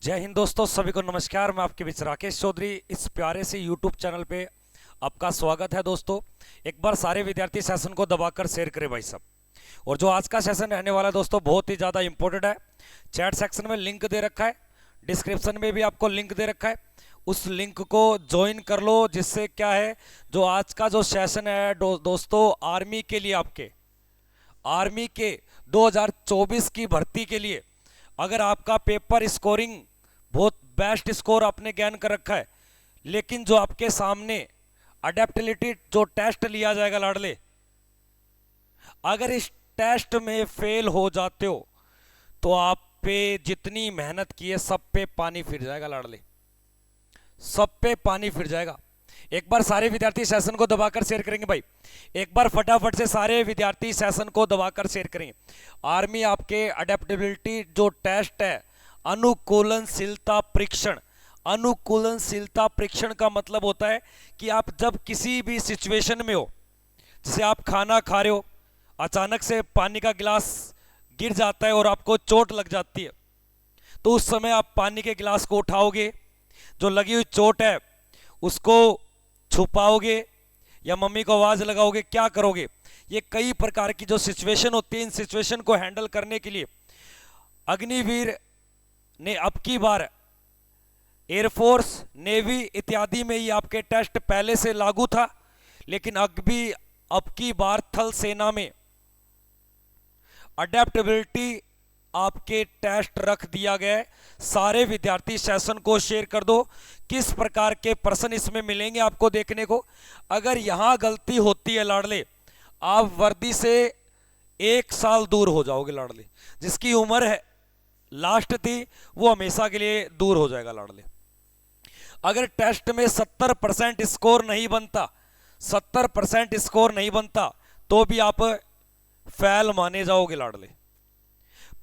जय हिंद दोस्तों, सभी को नमस्कार। मैं आपके बीच राकेश चौधरी, इस प्यारे से यूट्यूब चैनल पे आपका स्वागत है। दोस्तों, एक बार सारे विद्यार्थी सेशन को दबाकर शेयर करें भाई साहब। और जो आज का सेशन रहने वाला है दोस्तों, बहुत ही ज़्यादा इंपॉर्टेंट है। चैट सेक्शन में लिंक दे रखा है, डिस्क्रिप्शन में भी आपको लिंक दे रखा है, उस लिंक को ज्वाइन कर लो। जिससे क्या है, जो आज का जो सेशन है दोस्तों, आर्मी के लिए, आपके आर्मी के 2024 की भर्ती के लिए, अगर आपका पेपर स्कोरिंग बहुत बेस्ट स्कोर आपने गेन कर रखा है, लेकिन जो आपके सामने अडेप्टिबिलिटी जो टेस्ट लिया जाएगा लाडले, अगर इस टेस्ट में फेल हो जाते हो तो आप पे जितनी मेहनत की है सब पे पानी फिर जाएगा लाडले, सब पे पानी फिर जाएगा। एक बार सारे विद्यार्थी सेशन को दबाकर शेयर करेंगे भाई, एक बार फटाफट से सारे विद्यार्थी सेशन को दबाकर शेयर करेंगे। आर्मी आपके अडेप्टेबिलिटी जो टेस्ट है, अनुकूलनशीलता परीक्षण। अनुकूलनशीलता परीक्षण का मतलब होता है कि आप जब किसी भी सिचुएशन में हो, जैसे आप खाना खा रहे हो, अचानक से पानी का गिलास गिर जाता है और आपको चोट लग जाती है, तो उस समय आप पानी के गिलास को उठाओगे, जो लगी हुई चोट है उसको छुपाओगे या मम्मी को आवाज लगाओगे, क्या करोगे? ये कई प्रकार की जो सिचुएशन होती है, इन सिचुएशन को हैंडल करने के लिए अग्निवीर ने अब की बार एयरफोर्स, नेवी इत्यादि में ही आपके टेस्ट पहले से लागू था, लेकिन अब की बार थल सेना में अडेप्टेबिलिटी आपके टेस्ट रख दिया गया है। सारे विद्यार्थी सेशन को शेयर कर दो। किस प्रकार के प्रश्न इसमें मिलेंगे आपको देखने को। अगर यहां गलती होती है लाडले, आप वर्दी से 1 साल दूर हो जाओगे लाडले। जिसकी उम्र है लास्ट थी वो हमेशा के लिए दूर हो जाएगा लाडले। अगर टेस्ट में 70% स्कोर नहीं बनता, 70% स्कोर नहीं बनता तो भी आप फेल माने जाओगे लाडले।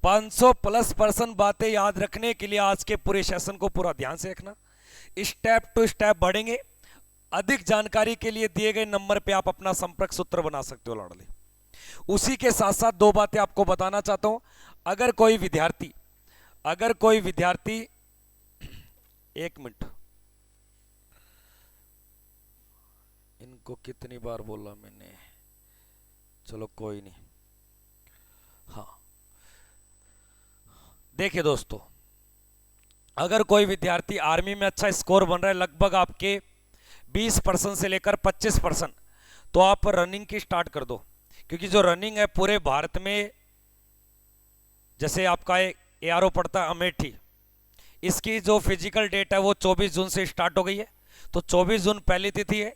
500+ बातें याद रखने के लिए आज के पूरे सेशन को पूरा ध्यान से रखना, स्टेप टू स्टेप बढ़ेंगे। अधिक जानकारी के लिए दिए गए नंबर पे आप अपना संपर्क सूत्र बना सकते हो लाडले। उसी के साथ साथ दो बातें आपको बताना चाहता हूं। अगर कोई विद्यार्थी एक मिनट, इनको कितनी बार बोला मैंने, चलो कोई नहीं। हाँ, देखिए दोस्तों, अगर कोई विद्यार्थी आर्मी में अच्छा स्कोर बन रहा है, लगभग आपके 20% से लेकर 25%, तो आप रनिंग की स्टार्ट कर दो। क्योंकि जो रनिंग है पूरे भारत में, जैसे आपका एआरओ पड़ता है अमेठी, इसकी जो फिजिकल डेट है वो 24 जून से स्टार्ट हो गई है। तो 24 जून पहली तिथि है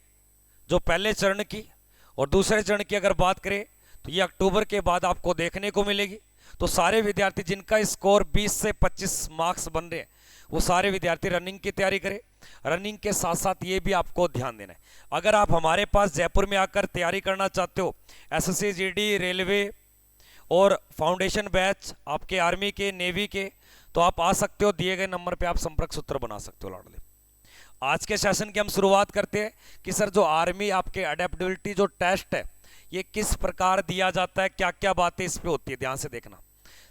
जो पहले चरण की, और दूसरे चरण की अगर बात करें तो ये अक्टूबर के बाद आपको देखने को मिलेगी। तो सारे विद्यार्थी जिनका स्कोर 20 से 25 मार्क्स बन रहे हैं, वो सारे विद्यार्थी रनिंग की तैयारी करें। रनिंग के साथ साथ ये भी आपको ध्यान देना है, अगर आप हमारे पास जयपुर में आकर तैयारी करना चाहते हो, एसएससी, जीडी, रेलवे और फाउंडेशन बैच आपके आर्मी के, नेवी के, तो आप आ सकते हो। दिए गए नंबर पे आप संपर्क सूत्र बना सकते हो लाडले। आज के सेशन की हम शुरुआत करते हैं कि सर जो आर्मी आपके अडेप्टेबिलिटी जो टेस्ट है ये किस प्रकार दिया जाता है, क्या क्या बातें इस पे होती है, ध्यान से देखना।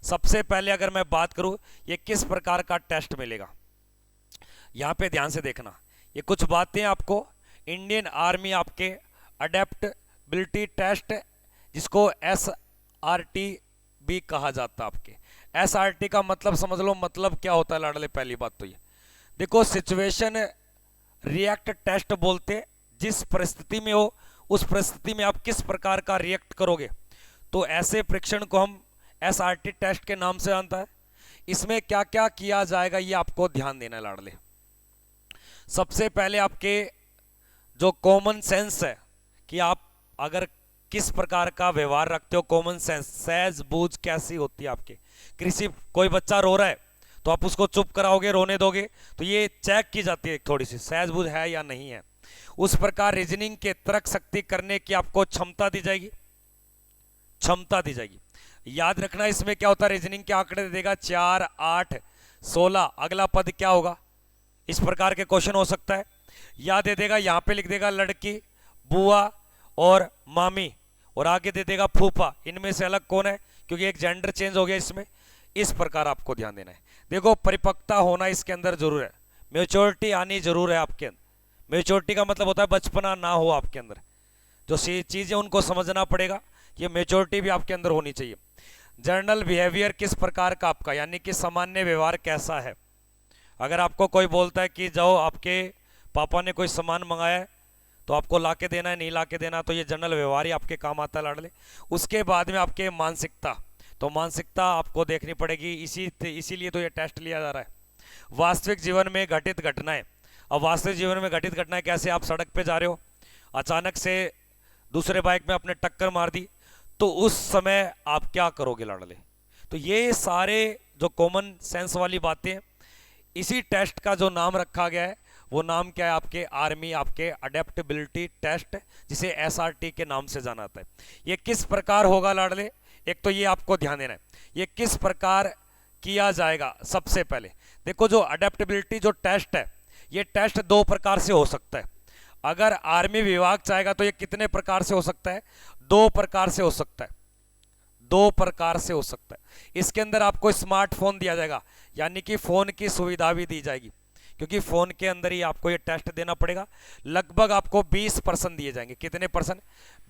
सबसे पहले अगर मैं बात करूं ये किस प्रकार का टेस्ट मिलेगा, यहां पे ध्यान से देखना। ये कुछ बातें आपको इंडियन आर्मी आपके अडेप्टेबिलिटी टेस्ट, जिसको SRT भी कहा जाता है। आपके SRT का मतलब समझ लो, मतलब क्या होता है लाडले। पहली बात तो ये देखो, सिचुएशन रिएक्ट टेस्ट बोलते, जिस परिस्थिति में हो उस परिस्थिति में आप किस प्रकार का रिएक्ट करोगे, तो ऐसे परीक्षण को हम SRT टेस्ट के नाम से जानता है। इसमें क्या क्या किया जाएगा ये आपको ध्यान देना है लाडले। सबसे पहले आपके जो कॉमन सेंस है कि आप अगर किस प्रकार का व्यवहार रखते हो, कॉमन सेंस, सहज बूझ कैसी होती है आपके। किसी कोई बच्चा रो रहा है तो आप उसको चुप कराओगे, रोने दोगे, तो ये चेक की जाती है थोड़ी सी सहज बूझ है या नहीं है। उस प्रकार रीजनिंग के तर्क शक्ति करने की आपको क्षमता दी जाएगी, क्षमता दी जाएगी। याद रखना इसमें क्या होता है, रीजनिंग के आंकड़े दे देगा 4, 8, 16, अगला पद क्या होगा, इस प्रकार के क्वेश्चन हो सकता है। या दे देगा, यहां पे लिख देगा लड़की, बुआ और मामी, और आगे दे देगा फूफा। इनमें से अलग कौन है, क्योंकि एक जेंडर चेंज हो गया इसमें। इस प्रकार आपको ध्यान देना है। देखो परिपक्वता होना इसके अंदर जरूर है, मेच्योरिटी आनी जरूर है आपके अंदर। मेच्योरिटी का मतलब होता है बचपना ना हो आपके अंदर, जो चीज़ें उनको समझना पड़ेगा, ये मेच्योरिटी भी आपके अंदर होनी चाहिए। जनरल बिहेवियर किस प्रकार का आपका, यानी कि सामान्य व्यवहार कैसा है। अगर आपको कोई बोलता है कि जाओ आपके पापा ने कोई सामान मंगाया है तो आपको ला के देना है, नहीं ला के देना, तो ये जनरल व्यवहार ही आपके काम आता है लाडले। उसके बाद में आपके मानसिकता, तो मानसिकता आपको देखनी पड़ेगी, इसीलिए तो ये टेस्ट लिया जा रहा है। वास्तविक जीवन में घटित घटनाएं, अब वास्तविक जीवन में घटित घटनाएं कैसे, आप सड़क पे जा रहे हो, अचानक से दूसरे बाइक में अपने टक्कर मार दी, तो उस समय आप क्या करोगे लाडले। तो ये सारे जो कॉमन सेंस वाली बातें, इसी टेस्ट का जो नाम रखा गया है वो नाम क्या है आपके आर्मी आपके अडेप्टेबिलिटी टेस्ट, जिसे एसआरटी के नाम से जाना जाता है। ये किस प्रकार होगा लाडले, एक तो ये आपको ध्यान देना है, ये किस प्रकार किया जाएगा। सबसे पहले देखो जो अडेप्टेबिलिटी जो टेस्ट है, ये टेस्ट दो प्रकार से हो सकता है। अगर आर्मी विभाग चाहेगा तो ये कितने प्रकार से हो सकता है, दो प्रकार से हो सकता है, दो प्रकार से हो सकता है। इसके अंदर आपको स्मार्टफोन दिया जाएगा, यानी कि फोन की सुविधा भी दी जाएगी, क्योंकि फोन के अंदर ही आपको ये टेस्ट देना पड़ेगा। लगभग आपको 20% दिए जाएंगे, कितने परसेंट,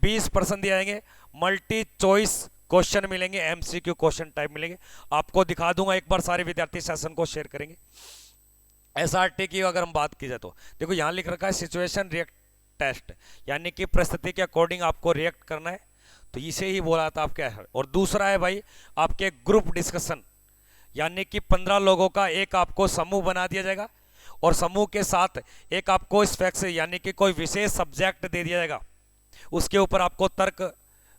20% दिए जाएंगे। मल्टी चॉइस क्वेश्चन मिलेंगे, एमसीक्यू क्वेश्चन टाइप मिलेंगे। आपको दिखा दूंगा एक बार, सारे विद्यार्थी सेशन को शेयर करेंगे। एसआरटी की अगर हम बात की जाए तो देखो यहां लिख रखा है सिचुएशन रिएक्ट टेस्ट, यानी कि परिस्थिति के अकॉर्डिंग आपको रिएक्ट करना है, तो इसे ही बोला था आपके। और दूसरा है भाई आपके ग्रुप डिस्कशन, यानी कि 15 लोगों का एक आपको समूह बना दिया जाएगा और समूह के साथ एक आपको स्पेक्स यानी कि कोई विशेष सब्जेक्ट दे दिया जाएगा, उसके ऊपर आपको तर्क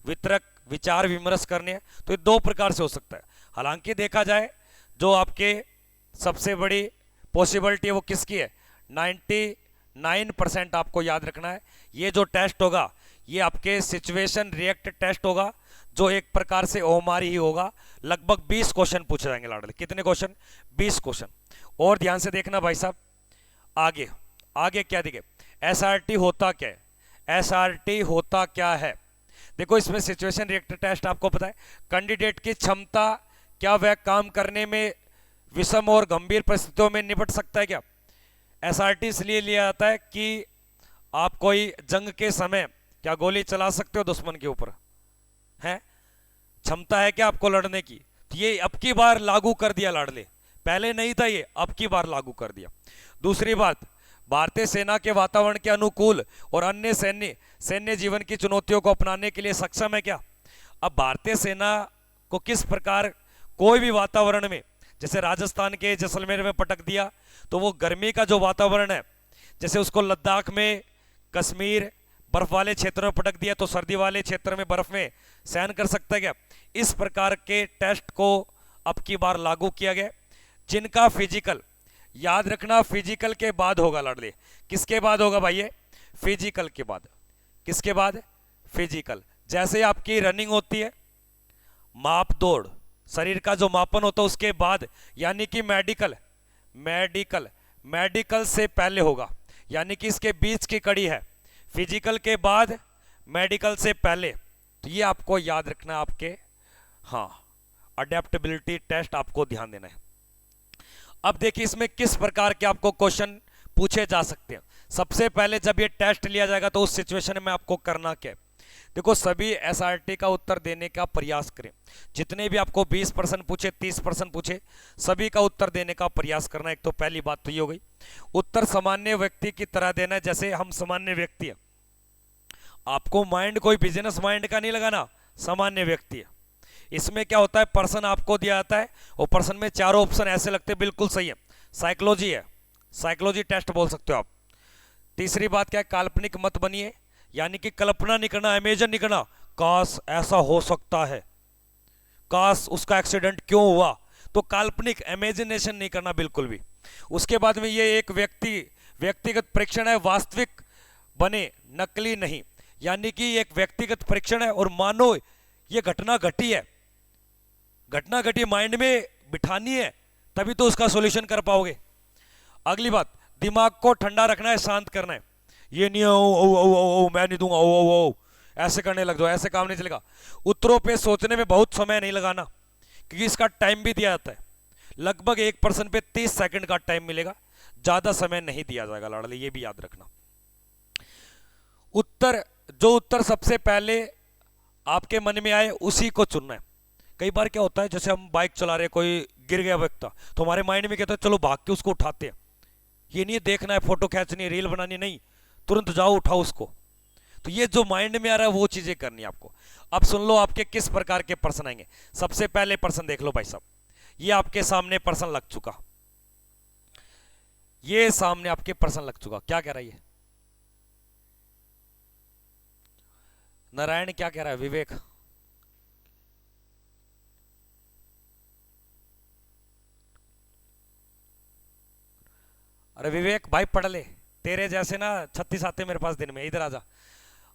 वितरक विचार विमर्श करने हैं। तो ये दो प्रकार से हो सकता है। हालांकि देखा जाए जो आपके सबसे बड़ी पॉसिबिलिटी है वो किसकी है, 99% आपको याद रखना है। ये जो टेस्ट होगा ये आपके सिचुएशन रिएक्ट टेस्ट होगा, जो एक प्रकार से ओमारी ही होगा। लगभग 20 क्वेश्चन पूछे जाएंगे लाडले, कितने क्वेश्चन, 20 क्वेश्चन। और ध्यान से देखना भाई साहब, आगे आगे क्या दिखे, एसआरटी होता क्या है, एसआरटी होता क्या है। देखो इसमें सिचुएशन रिएक्ट टेस्ट आपको पता है, कैंडिडेट की क्षमता, क्या वह काम करने में विषम और गंभीर परिस्थितियों में निपट सकता है क्या। एसआरटी इसलिए लिया जाता है कि आप कोई जंग के समय क्या गोली चला सकते हो दुश्मन के ऊपर, है क्षमता है क्या आपको लड़ने की। तो ये अब की बार लागू कर दिया लाडले, पहले नहीं था ये, अब की बार लागू कर दिया। दूसरी बात, भारतीय सेना के वातावरण के अनुकूल और अन्य सैन्य जीवन की चुनौतियों को अपनाने के लिए सक्षम है क्या। अब भारतीय सेना को किस प्रकार कोई भी वातावरण में, जैसे राजस्थान के जैसलमेर में पटक दिया तो वो गर्मी का जो वातावरण है, जैसे उसको लद्दाख में, कश्मीर बर्फ वाले क्षेत्रों में पटक दिया तो सर्दी वाले क्षेत्र में बर्फ में सहन कर सकता है क्या। इस प्रकार के टेस्ट को अब की बार लागू किया गया। जिनका फिजिकल, याद रखना फिजिकल के बाद होगा लाडले, किसके बाद होगा भाई, ये फिजिकल के बाद, किसके बाद, फिजिकल। जैसे आपकी रनिंग होती है, माप दौड़, शरीर का जो मापन होता है उसके बाद, यानी कि मेडिकल मेडिकल मेडिकल से पहले होगा, यानी कि इसके बीच की कड़ी है, फिजिकल के बाद मेडिकल से पहले। तो ये आपको याद रखना आपके, हाँ अडेप्टेबिलिटी टेस्ट आपको ध्यान देना है। अब देखिए इसमें किस प्रकार के आपको क्वेश्चन पूछे जा सकते हैं। सबसे पहले जब ये टेस्ट लिया जाएगा तो उस सिचुएशन में आपको करना क्या है। देखो सभी एसआरटी का उत्तर देने का प्रयास करें, जितने भी आपको 20% पूछे, 30% पूछे, सभी का उत्तर देने का प्रयास करना। एक तो पहली बात तो ये हो गई। उत्तर सामान्य व्यक्ति की तरह देना है, जैसे हम सामान्य व्यक्ति है, आपको माइंड कोई बिजनेस माइंड का नहीं लगाना, सामान्य व्यक्ति है। इसमें क्या होता है, पर्सन आपको दिया जाता है और पर्सन में चारों ऑप्शन ऐसे लगते हैं बिल्कुल सही है, साइकोलॉजी है, साइकोलॉजी टेस्ट बोल सकते हो आप। तीसरी बात क्या है, काल्पनिक मत बनिए, यानी कि कल्पना नहीं करना, इमेजिन नहीं करना, काश ऐसा हो सकता है, काश उसका एक्सीडेंट क्यों हुआ, तो काल्पनिक इमेजिनेशन नहीं करना बिल्कुल भी। उसके बाद में ये एक व्यक्तिगत परीक्षण है, वास्तविक बने, नकली नहीं, यानी कि एक व्यक्तिगत परीक्षण है और मानो ये घटना घटी है, घटना घटी माइंड में बिठानी है, तभी तो उसका सॉल्यूशन कर पाओगे। अगली बात, दिमाग को ठंडा रखना है, शांत करना है, ये नहीं ओ मैं नहीं दूंगा ओ ऐसे करने लग जाओ, ऐसे काम नहीं चलेगा। उत्तरों पे सोचने में बहुत समय नहीं लगाना, क्योंकि इसका टाइम भी दिया जाता है, लगभग एक पर्सन पे 30 सेकंड का टाइम मिलेगा, ज्यादा समय नहीं दिया जाएगा लाडले, ये भी याद रखना। उत्तर सबसे पहले आपके मन में आए उसी को चुनना है। कई बार क्या होता है, जैसे हम बाइक चला रहे, कोई गिर गया व्यक्ति, तो हमारे माइंड में कहता है चलो भाग के उसको उठाते हैं। ये नहीं देखना है, फोटो खींचनी है, रील बनानी नहीं, तुरंत जाओ उठाओ उसको। तो ये जो माइंड में आ रहा है वो चीजें करनी है आपको। अब सुन लो आपके किस प्रकार के पर्सन आएंगे। सबसे पहले पर्सन देख लो भाई साहब, ये आपके सामने पर्सन लग चुका, ये सामने आपके पर्सन लग चुका। क्या कह रहा है ये नारायण, क्या कह रहा है विवेक? अरे विवेक भाई पढ़ ले, तेरे जैसे ना 36 आते मेरे पास दिन में। इधर आजा।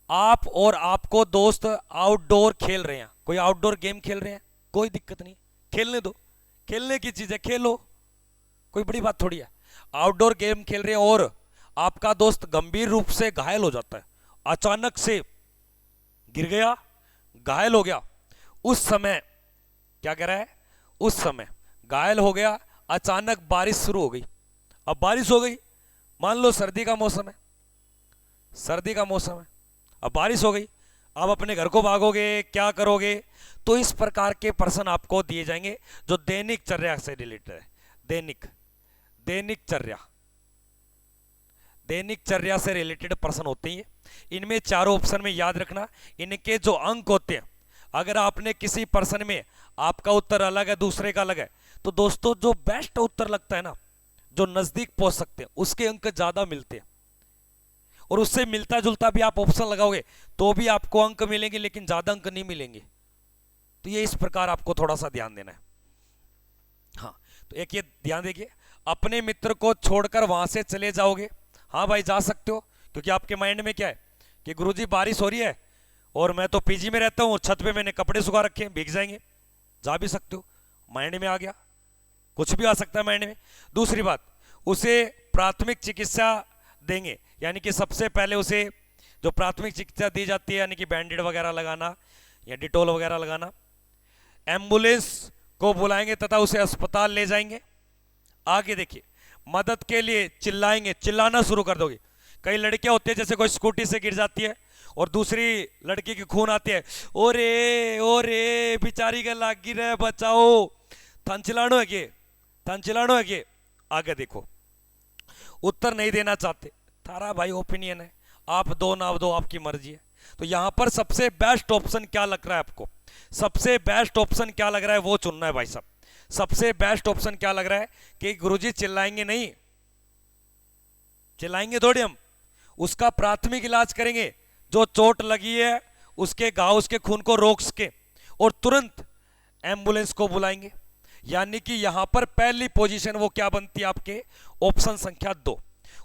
आप और आपको दोस्त आउटडोर खेल रहे हैं, कोई आउटडोर गेम खेल रहे हैं, कोई दिक्कत नहीं, खेलने दो, खेलने की चीज है, खेलो, कोई बड़ी बात थोड़ी है। आउटडोर गेम खेल रहे हैं और आपका दोस्त गंभीर रूप से घायल हो जाता है, अचानक से गिर गया, घायल हो गया। उस समय क्या कह रहा है, उस समय घायल हो गया, अचानक बारिश शुरू हो गई। अब बारिश हो गई, मान लो सर्दी का मौसम है, सर्दी का मौसम है, अब बारिश हो गई, आप अपने घर को भागोगे, क्या करोगे? तो इस प्रकार के पर्सन आपको दिए जाएंगे जो दैनिक चर्या से रिलेटेड है। दैनिक चर्या से रिलेटेड पर्सन होते हैं। इनमें चारों ऑप्शन में याद रखना, इनके जो अंक होते हैं, अगर आपने किसी पर्सन में आपका उत्तर अलग है, दूसरे का अलग है, तो दोस्तों जो बेस्ट उत्तर लगता है ना, जो नजदीक पहुंच सकते हैं, उसके अंक ज्यादा मिलते हैं। और उससे मिलता जुलता भी आप ऑप्शन लगाओगे तो भी आपको अंक मिलेंगे, लेकिन ज्यादा अंक नहीं मिलेंगे। तो ये इस प्रकार आपको थोड़ा सा ध्यान देना है। हाँ, तो एक ये ध्यान देखिए, अपने मित्र को छोड़कर वहां से चले जाओगे। हाँ भाई जा सकते हो, क्योंकि आपके माइंड में क्या है कि गुरुजी बारिश हो रही है और मैं तो पीजी में रहता हूँ, छत पे मैंने कपड़े सुखा रखे हैं, भीग जाएंगे, जा भी सकते हो, माइंड में आ गया, कुछ भी आ सकता है माइंड में। दूसरी बात, उसे प्राथमिक चिकित्सा देंगे, यानी कि सबसे पहले उसे जो प्राथमिक चिकित्सा दी जाती है, यानी कि बैंडेड वगैरह लगाना या डिटोल वगैरह लगाना, एम्बुलेंस को बुलाएंगे तथा उसे अस्पताल ले जाएंगे। आगे देखिए, मदद के लिए चिल्लाएंगे, चिल्लाना शुरू कर दोगे। कई लड़कियां होती है, जैसे कोई स्कूटी से गिर जाती है और दूसरी लड़की की खून आती है, ओरे ओरे बेचारी के लाग गिर है, बचाओ, थान चिल्लानो है के, थान चिल्लानो है के। आगे देखो, उत्तर नहीं देना चाहते, थारा भाई ओपिनियन है, आप दो ना दो, आपकी मर्जी है। तो यहां पर सबसे बेस्ट ऑप्शन क्या लग रहा है आपको, सबसे बेस्ट ऑप्शन क्या लग रहा है वो चुनना है भाई साहब। सबसे बेस्ट ऑप्शन क्या लग रहा है कि गुरुजी चिल्लाएंगे नहीं, चिल्लाएंगे थोड़ी, हम उसका प्राथमिक इलाज करेंगे, जो चोट लगी है उसके घाव, उसके खून को रोक सके, और तुरंत एम्बुलेंस को बुलाएंगे। यानी कि यहां पर पहली पोजीशन वो क्या बनती है आपके, ऑप्शन संख्या 2।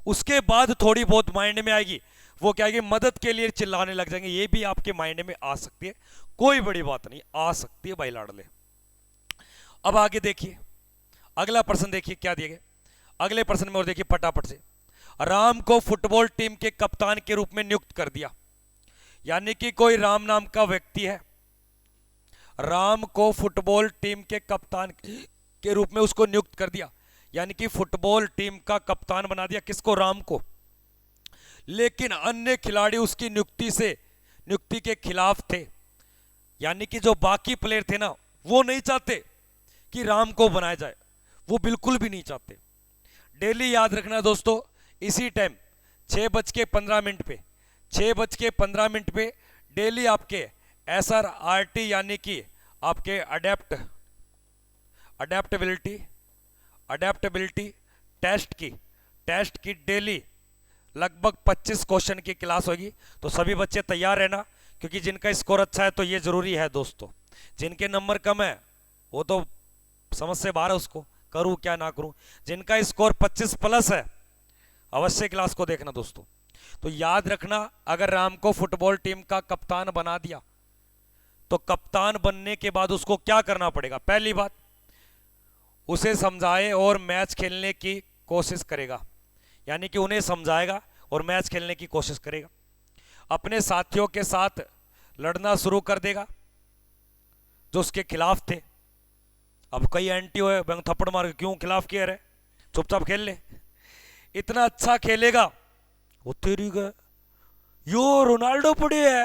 उसके बाद थोड़ी बहुत माइंड में आएगी, वो क्या है, मदद के लिए चिल्लाने लग जाएंगे, ये भी आपके माइंड में आ सकती है, कोई बड़ी बात नहीं, आ सकती है भाई लाडले। अब आगे देखिए, अगला प्रश्न देखिए क्या दिया गया। अगले प्रश्न में और देखिए फटाफट से, राम को फुटबॉल टीम के कप्तान के रूप में नियुक्त कर दिया। यानी कि कोई राम नाम का व्यक्ति है, राम को फुटबॉल टीम के कप्तान के रूप में उसको नियुक्त कर दिया, यानी कि फुटबॉल टीम का कप्तान बना दिया, किसको, राम को। लेकिन अन्य खिलाड़ी उसकी नियुक्ति के खिलाफ थे, यानी कि जो बाकी प्लेयर थे ना, वो नहीं चाहते कि राम को बनाया जाए, वो बिल्कुल भी नहीं चाहते। डेली याद रखना दोस्तों, इसी टाइम 6:15 पे, 6:15 पे डेली आपके SRRT यानी कि आपके अडेप्टेबिलिटी टेस्ट की डेली लगभग 25 क्वेश्चन की क्लास होगी। तो सभी बच्चे तैयार रहना, क्योंकि जिनका स्कोर अच्छा है तो ये जरूरी है दोस्तों, जिनके नंबर कम है वो तो समझ से बाहर है, उसको करूं क्या ना करूं। जिनका स्कोर 25 प्लस है अवश्य क्लास को देखना दोस्तों। तो याद रखना, अगर राम को फुटबॉल टीम का कप्तान बना दिया तो कप्तान बनने के बाद उसको क्या करना पड़ेगा। पहली बात, उसे समझाए और मैच खेलने की कोशिश करेगा, यानी कि उन्हें समझाएगा और मैच खेलने की कोशिश करेगा। अपने साथियों के साथ लड़ना शुरू कर देगा जो उसके खिलाफ थे, अब कई एंटी हो बैंक थप्पड़ मार के क्यों खिलाफ किया रहे, चुपचाप खेल ले। इतना अच्छा खेलेगा वो तेरी का, यो रोनाल्डो पड़े है,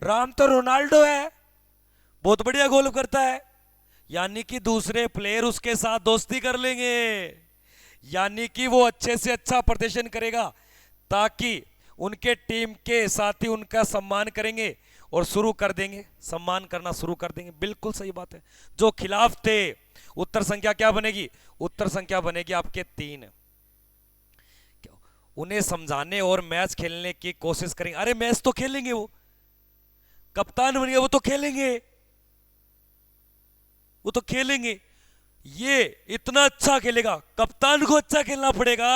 राम तो रोनाल्डो है, बहुत बढ़िया गोल करता है, यानी कि दूसरे प्लेयर उसके साथ दोस्ती कर लेंगे, यानी कि वो अच्छे से अच्छा प्रदर्शन करेगा ताकि उनके टीम के साथी उनका सम्मान करेंगे और शुरू कर देंगे, सम्मान करना शुरू कर देंगे। बिल्कुल सही बात है। जो खिलाफ थे, उत्तर संख्या क्या बनेगी, उत्तर संख्या बनेगी आपके 3। उन्हें समझाने और मैच खेलने की कोशिश करेंगे। अरे मैच तो खेलेंगे, वो कप्तान बन गए, वो तो खेलेंगे, वो तो खेलेंगे। ये इतना अच्छा खेलेगा, कप्तान को अच्छा खेलना पड़ेगा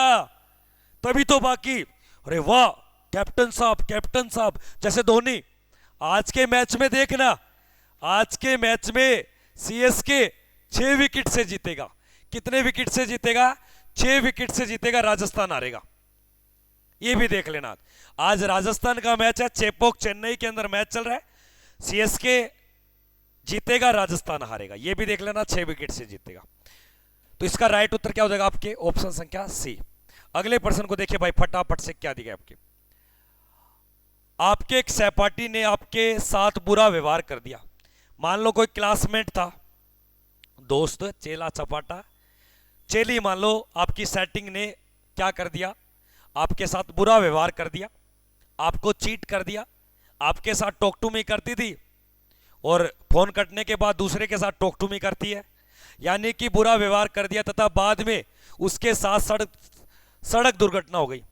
तभी तो बाकी। अरे वाह कैप्टन साहब, कैप्टन साहब, जैसे धोनी। आज के मैच में देखना, आज के मैच में सीएसके 6 विकेट से जीतेगा। कितने विकेट से जीतेगा, 6 विकेट से जीतेगा, राजस्थान हारेगा। ये भी देख लेना। आज राजस्थान का मैच है, चेपोक चेन्नई के अंदर मैच चल रहा है, सीएसके जीतेगा, राजस्थान हारेगा। ये भी देख लेना, 6 विकेट से जीतेगा। तो इसका राइट उत्तर क्या हो जाएगा आपके, ऑप्शन संख्या सी। अगले प्रश्न को देखिए भाई, फटाफट से क्या दिया आपके। आपके एक सहपाठी ने आपके साथ बुरा व्यवहार कर दिया। मान लो कोई क्लासमेट था, दोस्त, चेला चपाटा, चेली, मान लो आपकी सेटिंग ने क्या कर दिया, आपके साथ बुरा व्यवहार कर दिया, आपको चीट कर दिया, आपके साथ टॉक टू मी करती थी और फोन कटने के बाद दूसरे के साथ टॉक टू मी करती है, यानी कि बुरा व्यवहार कर दिया तथा बाद में उसके साथ सड़क दुर्घटना हो गई।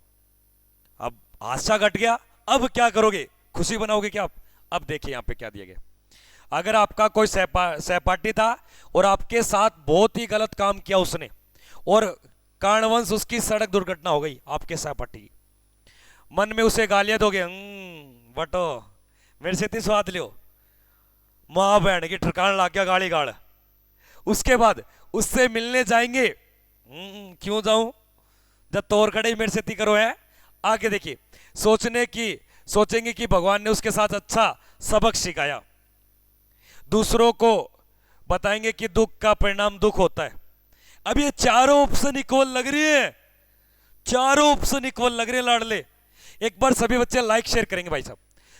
अब हादसा घट गया, अब क्या करोगे, खुशी बनाओगे क्या आप? अब देखिए यहां पे क्या दिया गया। अगर आपका कोई सहपाठी था और आपके साथ बहुत ही गलत काम किया उसने और कारणवश उसकी सड़क दुर्घटना हो गई, आपके सहपाठी की, मन में उसे गालियां दोगे, बटो मेरे से इतनी स्वाद लियो, मां बहन की ठिकान ला गया गाड़ी गाड़। उसके बाद उससे मिलने जाएंगे, क्यों जाऊं जब तोर कड़े मेरे से इतनी करो है। आगे देखिए, सोचेंगे कि भगवान ने उसके साथ अच्छा सबक सिखाया। दूसरों को बताएंगे कि दुख का परिणाम दुख होता है। अब ये चारों ऑप्शन इक्वल लग रही है, चारों ऑप्शन इक्वल लग रहे हैं लाडले। एक बार सभी बच्चे लाइक शेयर करेंगे भाई साहब,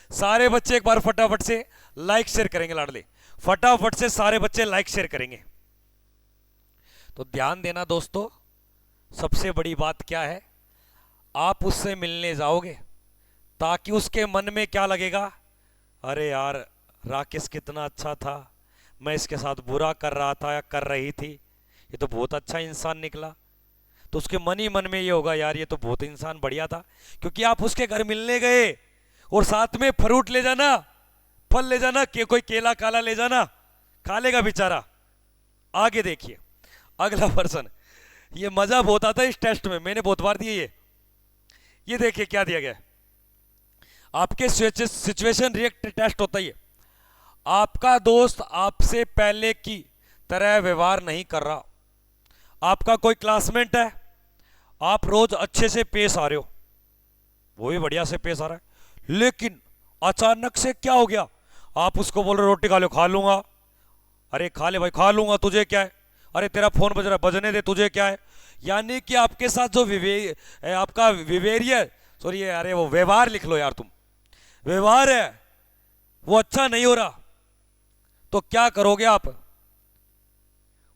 सारे बच्चे एक बार फटाफट से लाइक शेयर करेंगे लाडले, फटाफट से सारे बच्चे लाइक शेयर करेंगे। तो ध्यान देना दोस्तों, सबसे बड़ी बात क्या है, आप उससे मिलने जाओगे ताकि उसके मन में क्या लगेगा, अरे यार राकेश कितना अच्छा था, मैं इसके साथ बुरा कर रहा था या कर रही थी, ये तो बहुत अच्छा इंसान निकला। तो उसके मन ही मन में ये होगा, यार ये तो बहुत इंसान बढ़िया था। क्योंकि आप उसके घर मिलने गए और साथ में फ्रूट ले जाना, फल ले जाना, कोई केला काला ले जाना, खा लेगा बेचारा। आगे देखिए अगला प्रश्न, ये मजा बहुत आता है इस टेस्ट में, मैंने बहुत बार दिए ये देखिए क्या दिया गया। आपके सिचुएशन रिएक्ट टेस्ट होता है। आपका दोस्त आपसे पहले की तरह व्यवहार नहीं कर रहा। आपका कोई क्लासमेट है, आप रोज अच्छे से पेश आ रहे हो, वो भी बढ़िया से पेश आ रहा है, लेकिन अचानक से क्या हो गया, आप उसको बोल रहे रोटी खा लो, खा लूंगा, अरे खा ले भाई, खा लूंगा, तुझे क्या है, अरे तेरा फोन बज रहा है, बजने दे, तुझे क्या है। यानी कि आपके साथ जो आपका विवेरियर, सॉरी अरे वो व्यवहार लिख लो यार तुम, व्यवहार है वो अच्छा नहीं हो रहा। तो क्या करोगे आप,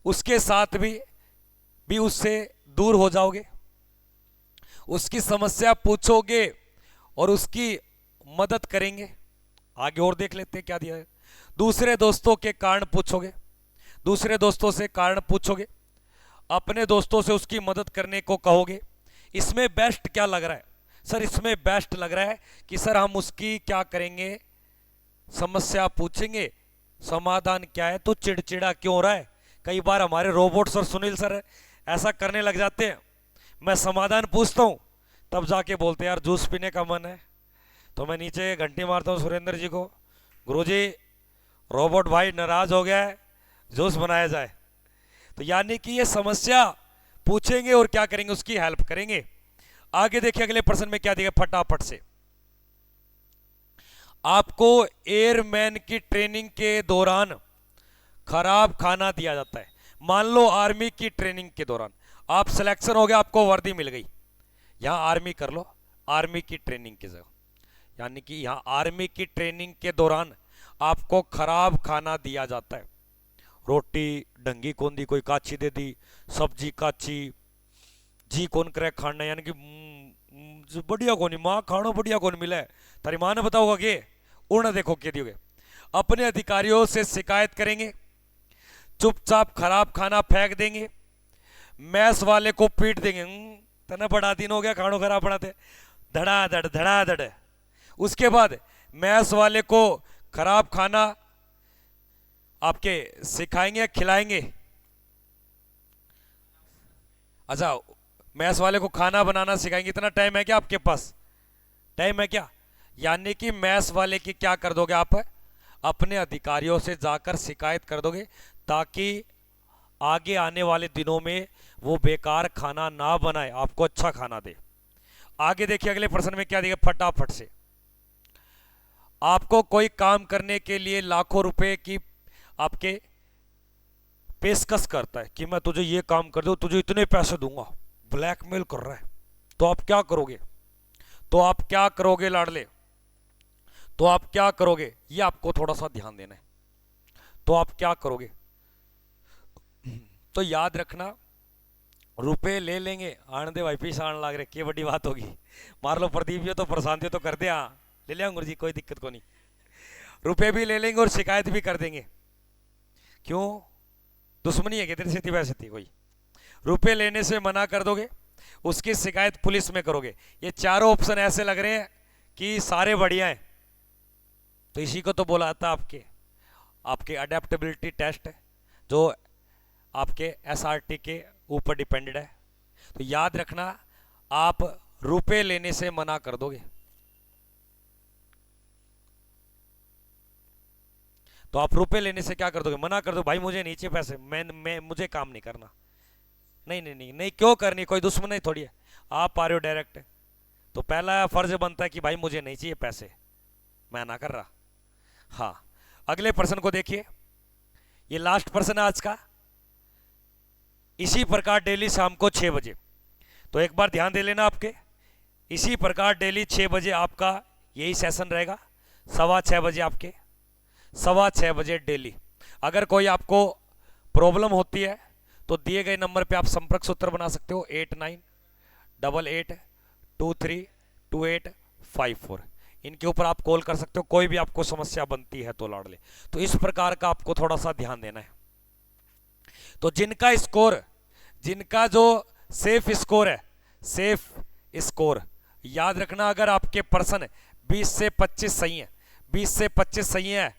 उसके साथ भी उससे दूर हो जाओगे, उसकी समस्या पूछोगे और उसकी मदद करेंगे। आगे और देख लेते हैं क्या दिया है। दूसरे दोस्तों के कारण पूछोगे, दूसरे दोस्तों से कारण पूछोगे, अपने दोस्तों से उसकी मदद करने को कहोगे। इसमें बेस्ट क्या लग रहा है सर, इसमें बेस्ट लग रहा है कि सर हम उसकी क्या करेंगे, समस्या पूछेंगे, समाधान क्या है, तो चिड़चिड़ा क्यों हो रहा है। कई बार हमारे रोबोट सर सुनील सर ऐसा करने लग जाते हैं, मैं समाधान पूछता हूं तब जाके बोलते हैं यार जूस पीने का मन है, तो मैं नीचे घंटी मारता हूं सुरेंद्र जी को, गुरुजी रोबोट भाई नाराज हो गया है, जूस बनाया जाए। तो यानी कि ये समस्या पूछेंगे और क्या करेंगे, उसकी हेल्प करेंगे। आगे देखिए अगले प्रश्न में क्या दिया फटाफट से। आपको एयरमैन की ट्रेनिंग के दौरान खराब खाना दिया जाता है। मान लो आर्मी की ट्रेनिंग के दौरान आप सिलेक्शन हो गया, आपको वर्दी मिल गई, यहां आर्मी कर लो, आर्मी की ट्रेनिंग की जगह, यानी कि यहां आर्मी की ट्रेनिंग के दौरान आपको खराब खाना दिया जाता है। रोटी ढंगी कौन दी, कोई काची दे दी, सब्जी काची, जी कौन करे खाना, यानी कि बढ़िया कौन माँ खानो बढ़िया कौन मिला है, तारी माँ ने बताओगा कि उन्हें देखो क्या दियोगे। अपने अधिकारियों से शिकायत करेंगे, चुपचाप खराब खाना फेंक देंगे, मैस वाले को पीट देंगे, तना बड़ा दिन हो गया खानो खराब बनाते, धड़ाधड़ धड़ाधड़। उसके बाद मैस वाले को खराब खाना आपके सिखाएंगे, खिलाएंगे। अच्छा, मैस वाले को खाना बनाना सिखाएंगे, इतना टाइम है क्या आपके पास, टाइम है क्या? यानी कि मैस वाले की क्या कर दोगे आप, अपने अधिकारियों से जाकर शिकायत कर दोगे, ताकि आगे आने वाले दिनों में वो बेकार खाना ना बनाए, आपको अच्छा खाना दे। आगे देखिए अगले प्रश्न में क्या दिया, फटाफट से। आपको कोई काम करने के लिए लाखों रुपए की आपके पेशकश करता है कि मैं तुझे ये काम कर दूं, तुझे इतने पैसे दूंगा, ब्लैकमेल कर रहा है, तो आप क्या करोगे? तो आप क्या करोगे लाडले? तो आप क्या करोगे, ये आपको थोड़ा सा ध्यान देना है। तो आप क्या करोगे? तो याद रखना, रुपए ले लेंगे, आने दे भाई, पैसा आने लग रहे, क्या बड़ी बात होगी, मार लो प्रदीप जी तो प्रशांत जी तो कर दे, हाँ ले लिया गुरु जी, कोई दिक्कत को नहीं। रुपए भी ले लेंगे और शिकायत भी कर देंगे। क्यों? दुश्मनी है कि तेरी से वैसे थी कोई? रुपए लेने से मना कर दोगे, उसकी शिकायत पुलिस में करोगे। ये चारों ऑप्शन ऐसे लग रहे हैं कि सारे बढ़िया हैं। तो इसी को तो बोला था आपके आपके अडेप्टेबिलिटी टेस्ट है, जो आपके एसआरटी के ऊपर डिपेंडेड है। तो याद रखना, आप रुपए लेने से मना कर दोगे। तो आप रुपए लेने से क्या कर दोगे, मना कर दो, भाई मुझे नीचे पैसे, मैं मुझे काम नहीं करना। नहीं नहीं नहीं नहीं, क्यों करनी, कोई दुश्मन नहीं थोड़ी है, आप आ रहे हो डायरेक्ट, तो पहला फर्ज बनता है कि भाई मुझे नहीं चाहिए पैसे, मैं ना कर रहा। हाँ, अगले प्रश्न को देखिए, ये लास्ट प्रश्न है आज का। इसी प्रकार डेली शाम को 6 बजे, तो एक बार ध्यान दे लेना आपके, इसी प्रकार डेली 6 बजे आपका यही सेशन रहेगा, 6:15 बजे आपके, 6:15 बजे डेली। अगर कोई आपको प्रॉब्लम होती है तो दिए गए नंबर पे आप संपर्क सूत्र बना सकते हो, 8988232854। इनके ऊपर आप कॉल कर सकते हो, कोई भी आपको समस्या बनती है तो लाडले। तो इस प्रकार का आपको थोड़ा सा ध्यान देना है। तो जिनका स्कोर, जिनका जो सेफ स्कोर है, सेफ स्कोर याद रखना, अगर आपके पर्सन 20 से 25 सही है, 20 से 25 सही है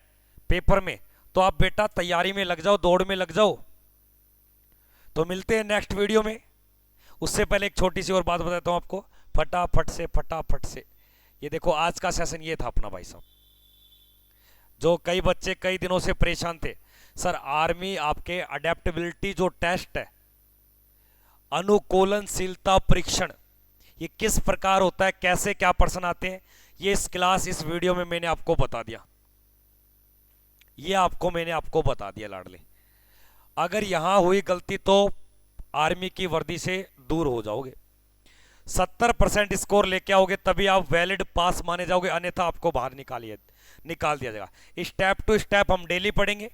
पेपर में, तो आप बेटा तैयारी में लग जाओ, दौड़ में लग जाओ। तो मिलते हैं नेक्स्ट वीडियो में। उससे पहले एक छोटी सी और बात बताता हूं आपको, फटाफट से ये देखो, आज का सेशन ये था अपना भाई साहब। जो कई बच्चे कई दिनों से परेशान थे, सर आर्मी आपके अडेप्टेबिलिटी जो टेस्ट है, अनुकूलनशीलता परीक्षण, ये किस प्रकार होता है, कैसे क्या प्रश्न आते हैं, ये इस क्लास इस वीडियो में मैंने आपको बता दिया, ये आपको मैंने आपको बता दिया लाडले। अगर यहां हुई गलती तो आर्मी की वर्दी से दूर हो जाओगे। 70% स्कोर लेके आओगे तभी आप वैलिड पास माने जाओगे, अन्यथा आपको बाहर निकाल दिया जाएगा। स्टेप टू स्टेप हम डेली पढ़ेंगे।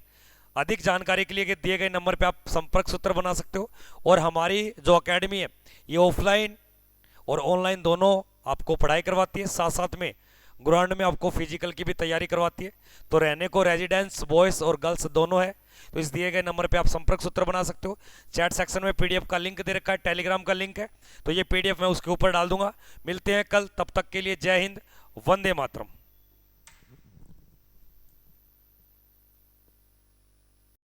अधिक जानकारी के लिए दिए गए नंबर पे आप संपर्क सूत्र बना सकते हो। और हमारी जो अकेडमी है ये ऑफलाइन और ऑनलाइन दोनों आपको पढ़ाई करवाती है, साथ साथ में ग्राउंड में आपको फिजिकल की भी तैयारी करवाती है। तो रहने को रेजिडेंस बॉयज और गर्ल्स दोनों है। तो इस दिए गए नंबर पे आप संपर्क सूत्र बना सकते हो। चैट सेक्शन में पीडीएफ का लिंक दे रखा है, टेलीग्राम का लिंक है, तो ये पीडीएफ मैं उसके ऊपर डाल दूंगा। मिलते हैं कल, तब तक के लिए जय हिंद, वंदे मातरम।